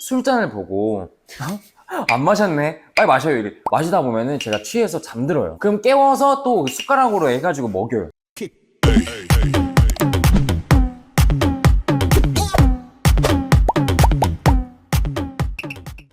술잔을 보고 안 마셨네? 빨리 마셔요. 이래. 마시다 보면은 제가 취해서 잠들어요. 그럼 깨워서 또 숟가락으로 해가지고 먹여요.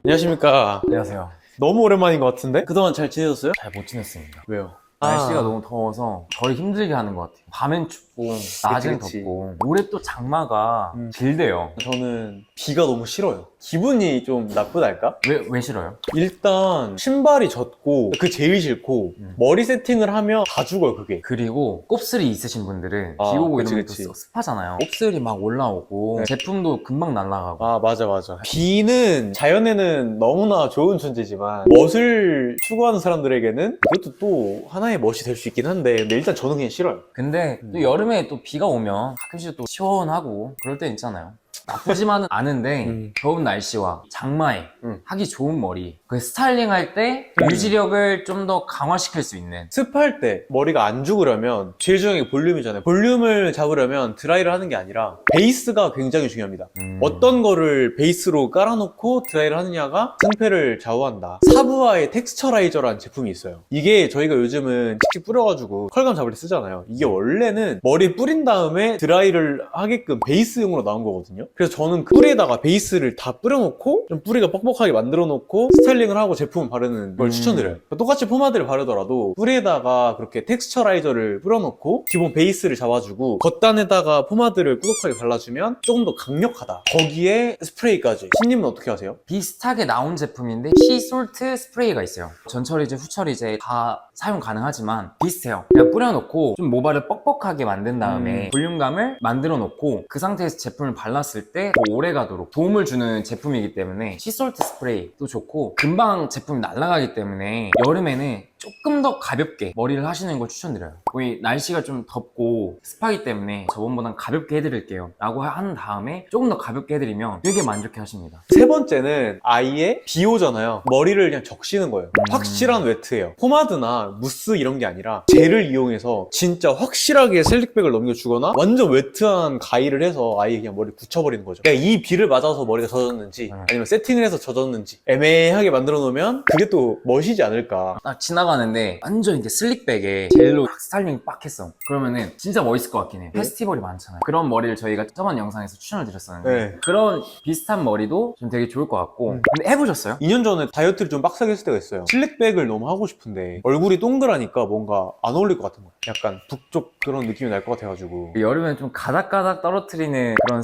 안녕하십니까. 안녕하세요. 너무 오랜만인 것 같은데? 그동안 잘 지내셨어요? 잘 못 지냈습니다. 왜요? 날씨가 너무 더워서 저를 힘들게 하는 것 같아요. 밤엔 춥고 낮엔 그치. 덥고 올해 또 장마가 길대요. 저는 비가 너무 싫어요. 기분이 좀 나쁘달까? 왜 싫어요? 일단 신발이 젖고 그 제일 싫고 머리 세팅을 하면 다 죽어요 그게. 그리고 곱슬이 있으신 분들은 아, 비 오고 그치, 이러면 그치. 또 습하잖아요. 곱슬이 막 올라오고 네. 제품도 금방 날아가고. 아 맞아. 비는 자연에는 너무나 좋은 존재지만 멋을 추구하는 사람들에게는 이것도 또 하나의 멋이 될 수 있긴 한데 근데 일단 저는 그냥 싫어요. 근데 또 여름에 또 비가 오면 가끔씩 또 시원하고 그럴 때 있잖아요. 나쁘지만은 않은데 더운 날씨와 장마에 하기 좋은 머리, 그 스타일링 할 때 유지력을 좀 더 강화시킬 수 있는. 습할 때 머리가 안 죽으려면 제일 중요한 게 볼륨이잖아요. 볼륨을 잡으려면 드라이를 하는 게 아니라 베이스가 굉장히 중요합니다. 어떤 거를 베이스로 깔아놓고 드라이를 하느냐가 승패를 좌우한다. 사부아의 텍스처라이저라는 제품이 있어요. 이게 저희가 요즘은 칙칙 뿌려가지고 컬감 잡을 때 쓰잖아요. 이게 원래는 머리에 뿌린 다음에 드라이를 하게끔 베이스용으로 나온 거거든요. 그래서 저는 그 뿌리에다가 베이스를 다 뿌려놓고 좀 뿌리가 뻑뻑하게 만들어 놓고 스타일링을 하고 제품 바르는 걸 추천드려요. 똑같이 포마드를 바르더라도 뿌리에다가 그렇게 텍스처라이저를 뿌려놓고 기본 베이스를 잡아주고 겉단에다가 포마드를 꾸덕하게 발라주면 조금 더 강력하다. 거기에 스프레이까지. 신님은 어떻게 하세요? 비슷하게 나온 제품인데 시솔트 스프레이가 있어요. 전처리제, 후처리제 다 사용 가능하지만 비슷해요. 그냥 뿌려놓고 좀 모발을 뻑뻑하게 만든 다음에 볼륨감을 만들어 놓고 그 상태에서 제품을 발랐을 때 더 오래 가도록 도움을 주는 제품이기 때문에 시솔트 스프레이도 좋고 금방 제품이 날아가기 때문에 여름에는 조금 더 가볍게 머리를 하시는 걸 추천드려요. 거의 날씨가 좀 덥고 습하기 때문에 저번보단 가볍게 해드릴게요 라고 한 다음에 조금 더 가볍게 해드리면 되게 만족해 하십니다. 세 번째는 아예 비 오잖아요. 머리를 그냥 적시는 거예요. 확실한 웨트예요. 포마드나 무스 이런 게 아니라 젤을 이용해서 진짜 확실하게 슬릭백을 넘겨주거나 완전 웨트한 가위를 해서 아예 그냥 머리를 붙여버리는 거죠. 그러니까 이 비를 맞아서 머리가 젖었는지 아니면 세팅을 해서 젖었는지 애매하게 만들어 놓으면 그게 또 멋이지 않을까. 딱 지나가는데 완전 이렇게 슬릭백에 젤로 스타일링 빡 했어. 그러면은 진짜 멋있을 것 같긴 해요. 페스티벌이 많잖아요. 그런 머리를 저희가 저번 영상에서 추천을 드렸었는데 네. 그런 비슷한 머리도 좀 되게 좋을 것 같고. 근데 해보셨어요? 2년 전에 다이어트를 좀 빡세게 했을 때가 있어요. 슬릭백을 너무 하고 싶은데 얼굴이 동그라니까 뭔가 안 어울릴 것 같은 거예요. 약간 북쪽 그런 느낌이 날 것 같아가지고. 여름엔 좀 가닥가닥 떨어뜨리는 그런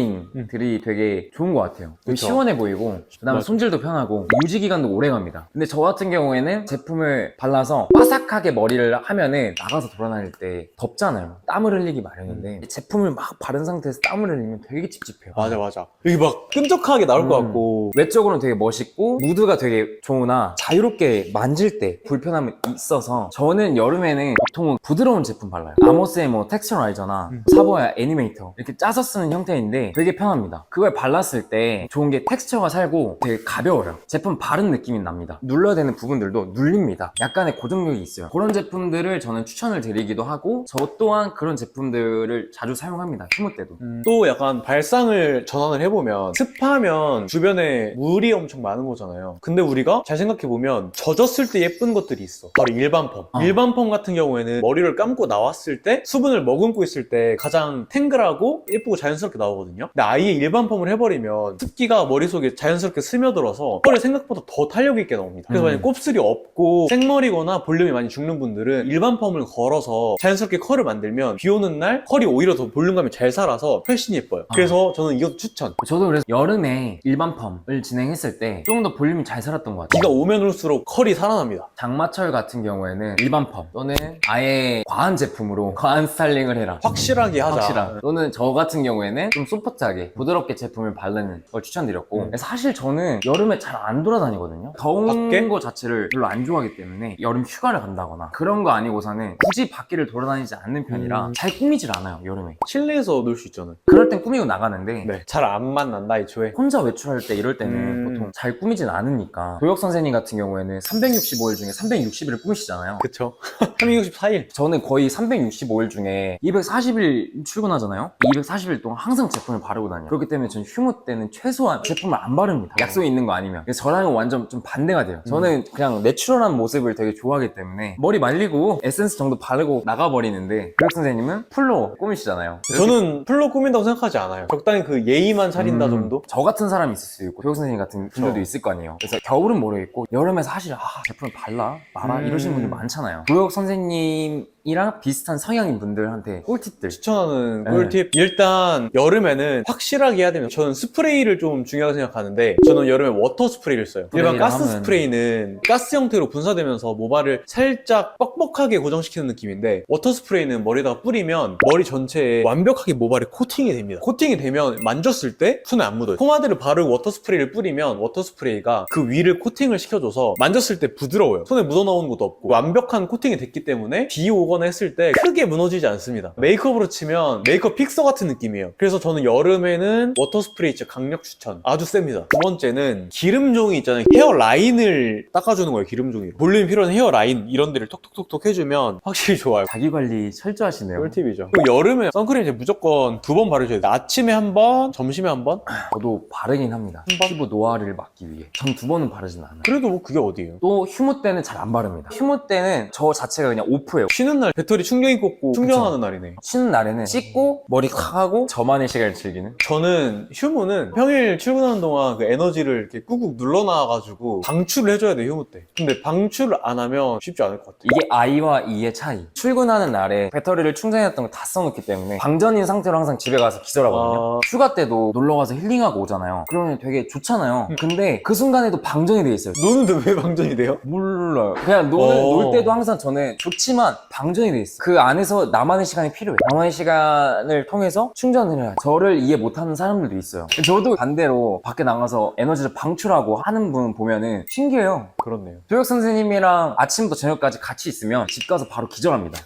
스타일링들이 되게 좋은 것 같아요. 되게 그쵸. 시원해 보이고 그다음에 맞아. 손질도 편하고 유지 기간도 오래 갑니다. 근데 저 같은 경우에는 제품을 발라서 바삭하게 머리를 하면은 나가서 돌아다닐 때 덥잖아요. 땀을 흘리기 마련인데 제품을 막 바른 상태에서 땀을 흘리면 되게 찝찝해요. 맞아. 여기 막 끈적하게 나올 것 같고. 외적으로는 되게 멋있고 무드가 되게 좋으나 자유롭게 만질 때 불편함이 있어서 저는 여름에는 보통은 부드러운 제품 발라요. 아모스의 뭐 텍스처라이저나 사보야 애니메이터 이렇게 짜서 쓰는 형태인데 되게 편합니다. 그걸 발랐을 때 좋은 게 텍스처가 살고 되게 가벼워요. 제품 바른 느낌이 납니다. 눌러야 되는 부분들도 눌립니다. 약간의 고정력이 있어요. 그런 제품들을 저는 추천을 드리기도 하고 저 또한 그런 제품들을 자주 사용합니다. 휴무 때도. 또 약간 발상을 전환을 해보면 습하면 주변에 물이 엄청 많은 거잖아요. 근데 우리가 잘 생각해보면 젖었을 때 예쁜 것들이 있어. 바로 일반 펌. 일반 펌 같은 경우에는 머리를 감고 나왔을 때 수분을 머금고 있을 때 가장 탱글하고 예쁘고 자연스럽게 나오거든요. 근데 아예 일반 펌을 해버리면 습기가 머릿속에 자연스럽게 스며들어서 컬이 생각보다 더 탄력 있게 나옵니다. 그래서 만약 곱슬이 없고 생머리거나 볼륨이 많이 죽는 분들은 일반 펌을 걸어서 자연스럽게 컬을 만들면 비 오는 날 컬이 오히려 더 볼륨감이 잘 살아서 훨씬 예뻐요. 그래서 저는 이것도 추천. 저도 그래서 여름에 일반 펌을 진행했을 때 좀 더 볼륨이 잘 살았던 것 같아요. 비가 오면 올수록 컬이 살아납니다. 장마철 같은 경우에는 일반 펌 또는 아예 과한 제품으로 과한 스타일링을 해라. 확실하게 하자. 확실한. 또는 저 같은 경우에는 좀 소프트하게 부드럽게 제품을 바르는 걸 추천드렸고 사실 저는 여름에 잘 안 돌아다니거든요. 더운 밖에? 거 자체를 별로 안 좋아하기 때문에 때문에 여름 휴가를 간다거나 그런 거 아니고서는 굳이 밖에를 돌아다니지 않는 편이라 잘 꾸미질 않아요, 여름에. 실내에서 놀 수 있잖아요. 그럴 땐 꾸미고 나가는데 네, 잘 안 만난다 애초에. 혼자 외출할 때 이럴 때는 보통 잘 꾸미진 않으니까. 교역 선생님 같은 경우에는 365일 중에 360일을 꾸미시잖아요. 그쵸. 364일. 저는 거의 365일 중에 240일 출근하잖아요. 240일 동안 항상 제품을 바르고 다녀요. 그렇기 때문에 저는 휴무 때는 최소한 제품을 안 바릅니다. 약속이 있는 거 아니면. 그래서 저랑은 완전 좀 반대가 돼요. 저는 그냥 내추럴한 모습을 되게 좋아하기 때문에 머리 말리고 에센스 정도 바르고 나가버리는데 교육 선생님은 풀로 꾸미시잖아요. 저는 풀로 꾸민다고 생각하지 않아요. 적당히 그 예의만 차린다 정도? 저 같은 사람이 있을 수 있고 교육 선생님 같은 분들도 있을 거 아니에요. 그래서 겨울은 모르겠고 여름에 사실 제품을 발라 마라 이러시는 분들 많잖아요. 교육 선생님이랑 비슷한 성향인 분들한테 꿀팁들 추천하는 네. 꿀팁. 일단 여름에는 확실하게 해야 되면 저는 스프레이를 좀 중요하게 생각하는데 저는 여름에 워터 스프레이를 써요. 일반 가스 하면- 스프레이는 가스 형태로 분사되면서 모발을 살짝 뻑뻑하게 고정시키는 느낌인데 워터 스프레이는 머리에다가 뿌리면 머리 전체에 완벽하게 모발에 코팅이 됩니다. 코팅이 되면 만졌을 때 손에 안 묻어요. 포마드를 바르고 워터 스프레이를 뿌리면 워터 스프레이가 그 위를 코팅을 시켜줘서 만졌을 때 부드러워요. 손에 묻어나오는 것도 없고 완벽한 코팅이 됐기 때문에 비 오거나 했을 때 크게 무너지지 않습니다. 메이크업으로 치면 메이크업 픽서 같은 느낌이에요. 그래서 저는 여름에는 워터 스프레이 진짜 강력 추천. 아주 셉니다. 두 번째는 기름종이 있잖아요. 헤어 라인을 닦아주는 거예요. 기름종이로. 볼륨이 필요한 헤어 라인 이런 데를 톡톡톡톡 해주면 확실히 좋아요. 자기관리 철저하시네요. 꿀팁이죠. 그리고 여름에 선크림 이제 무조건 2번 바르셔야 돼요. 아침에 한 번, 점심에 한 번. 저도 바르긴 합니다. 피부 노화를 막기 위해. 전 2번은 바르진 않아요. 그래도 뭐 그게 어디예요? 또 휴무 때는 잘 안 바릅니다. 휴무 때는 저 자체가 그냥 오프예요. 쉬는 날 배터리 충전기 꽂고 충전하는 날이네. 쉬는 날에는 씻고 머리 탁 하고 저만의 시간을 즐기는. 저는 휴무는 평일 출근하는 동안 그 에너지를 이렇게 꾹꾹 눌러놔가지고 방출을 해줘야 돼요, 휴무 때. 근데 방출을 안 하면 쉽지 않을 것 같아요. 이게 I와 E의 차이. 출근하는 날에 배터리를 충전했던 거 다 써놓기 때문에 방전인 상태로 항상 집에 가서 기절하거든요. 휴가 때도 놀러 가서 힐링하고 오잖아요. 그러면 되게 좋잖아요. 근데 그 순간에도 방전이 돼 있어요. 노는데 왜 방전이 돼요? 몰라요. 그냥 놀 때도 항상 저는 좋지만 방전이 돼 있어요. 그 안에서 나만의 시간이 필요해요. 나만의 시간을 통해서 충전을 해요. 저를 이해 못하는 사람들도 있어요. 저도 반대로 밖에 나가서 에너지를 방출하고 하는 분 보면은 신기해요. 그렇네요. 교육 선생님이랑 아침부터 저녁까지 같이 있으면 집 가서 바로 기절합니다.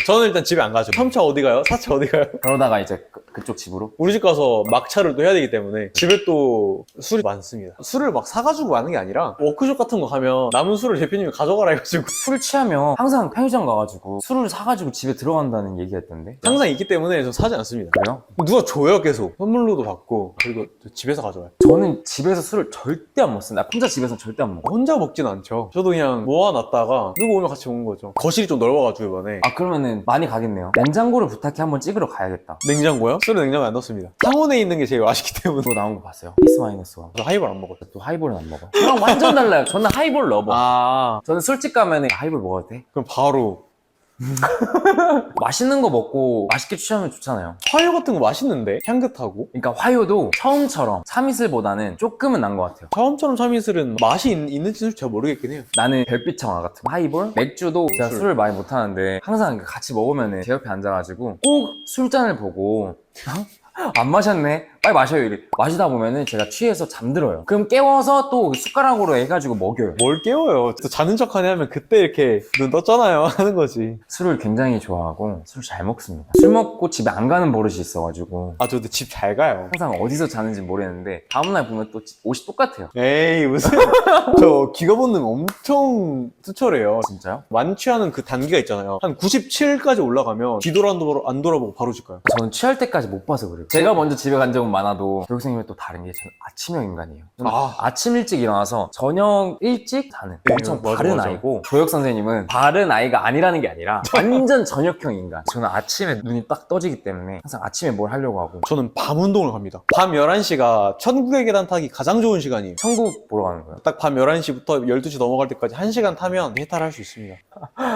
저는 일단 집에 안 가죠. 3차 어디 가요? 4차 어디 가요? 그러다가 이제 그쪽 집으로. 우리 집 가서 막차를 또 해야 되기 때문에 집에 또 술이 많습니다. 술을 막 사가지고 가는 게 아니라 워크숍 같은 거 가면 남은 술을 대표님이 가져가라 해가지고 술 취하면 항상 편의점 가가지고 술을 사가지고 집에 들어간다는 얘기가 있던데. 항상 있기 때문에 저 사지 않습니다. 그래요? 누가 줘요 계속. 선물로도 받고 그리고 집에서 가져와요. 저는 집에서 술을 절대 안 먹습니다. 나 혼자 집에서 절대 안 먹어. 혼자 먹진 않죠. 저도 그냥 모아놨다가 누구 오면 같이 먹는 거죠. 거실이 좀 넓어가지고 이번에. 아 그러면은 많이 가겠네요. 냉장고를 부탁해 한번 찍으러 가야겠다. 냉장고요? 술은 냉장고에 안 넣습니다. 상온에 있는 게 제일 맛있기 때문에. 그거 나온 거 봤어요? 피스 마이너스와. 저 하이볼 안 먹어요. 또 하이볼은 안 먹어. 저랑 완전 달라요. 저는 하이볼 러버. 아, 저는 술집 가면은 하이볼 먹어도 돼? 그럼 바로 맛있는 거 먹고 맛있게 취하면 좋잖아요. 화요 같은 거 맛있는데? 향긋하고. 그러니까 화요도 처음처럼 참이슬보다는 조금은 난 것 같아요. 처음처럼 참이슬은 맛이 있는지 솔직히 잘 모르겠긴 해요. 나는 별빛청아 같은 거. 하이볼, 맥주도 제가 술. 술을 많이 못하는데 항상 같이 먹으면은 제 옆에 앉아가지고 꼭 술잔을 보고 안 마셨네? 빨리 마셔요. 이래. 마시다 보면은 제가 취해서 잠들어요. 그럼 깨워서 또 숟가락으로 해가지고 먹여요. 뭘 깨워요? 또 자는 척하네 하면 그때 이렇게 눈 떴잖아요 하는 거지. 술을 굉장히 좋아하고 술 잘 먹습니다. 술 먹고 집에 안 가는 버릇이 있어가지고 아, 저도 집 잘 가요. 항상 어디서 자는지 모르겠는데 다음날 보면 또 옷이 똑같아요. 에이, 무슨. 저 기가 본능 엄청 투철해요. 진짜요? 만취하는 그 단계가 있잖아요. 한 97까지 올라가면 뒤돌아 안 돌아보고 바로 집 가요. 저는 취할 때까지 못 봐서 그래요. 제가 먼저 집에 간 적은 많아도 교육생님은 또 다른 게 저는 아침형 인간이에요. 저는 아침 일찍 일어나서 저녁 일찍 자는 네, 엄청 맞아, 바른 맞아. 아이고 교육 선생님은 바른 아이가 아니라는 게 아니라 완전 저녁형 인간. 저는 아침에 눈이 딱 떠지기 때문에 항상 아침에 뭘 하려고 하고 저는 밤 운동을 갑니다. 밤 11시가 천국의 계단 타기 가장 좋은 시간이에요. 천국 보러 가는 거예요. 딱 밤 11시부터 12시 넘어갈 때까지 1시간 타면 해탈할 수 있습니다.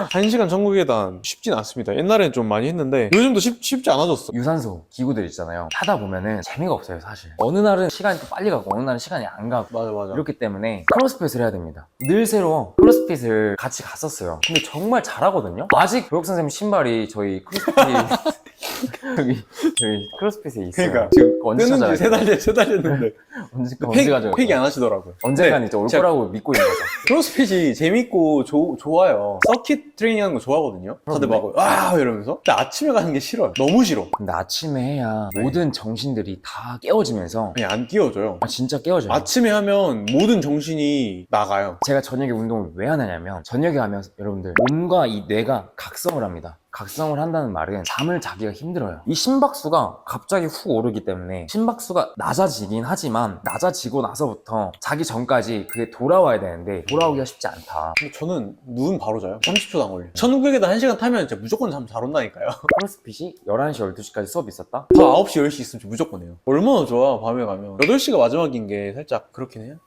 1시간 천국의 계단 쉽진 않습니다. 옛날엔 좀 많이 했는데 요즘도 쉽지 않아졌어. 유산소 기구들 있잖아요. 하다 보면은 재미가 없어요 사실. 어느 날은 시간이 또 빨리 가고 어느 날은 시간이 안 가고 맞아. 이렇기 때문에 크로스핏을 해야 됩니다. 늘 새로워. 크로스핏을 같이 갔었어요. 근데 정말 잘하거든요. 아직 교육 선생님 신발이 저희 크로스핏 저기 크로스핏에 있어요. 그러니까 지금 언제 끊은 찾아야 지 세 달 됐는데 언제 가져요? 폐기 안 하시더라고요. 언젠간 이제 올 제가 거라고 믿고 있는 거죠. 크로스핏이 재밌고 좋아요. 서킷 트레이닝 하는 거 좋아하거든요. 다들 막 와 이러면서. 근데 아침에 가는 게 싫어요. 너무 싫어. 근데 아침에 해야 네. 모든 정신들이 다 깨워지면서 그냥 안 끼워져요. 진짜 깨워져요. 아침에 하면 모든 정신이 나가요. 제가 저녁에 운동을 왜 하느냐면 저녁에 하면 여러분들 몸과 이 뇌가 각성을 합니다. 각성을 한다는 말은 잠을 자기가 힘들어요. 이 심박수가 갑자기 훅 오르기 때문에 심박수가 낮아지긴 하지만 낮아지고 나서부터 자기 전까지 그게 돌아와야 되는데 돌아오기가 쉽지 않다. 근데 저는 눈 바로 자요. 30초도 안 걸려요. 1900에다 1시간 타면 진짜 무조건 잠 잘 온다니까요. 크로스핏이 11시, 12시까지 수업이 있었다? 밤 9시, 10시 있으면 무조건 해요. 얼마나 좋아, 밤에 가면. 8시가 마지막인 게 살짝 그렇긴 해요.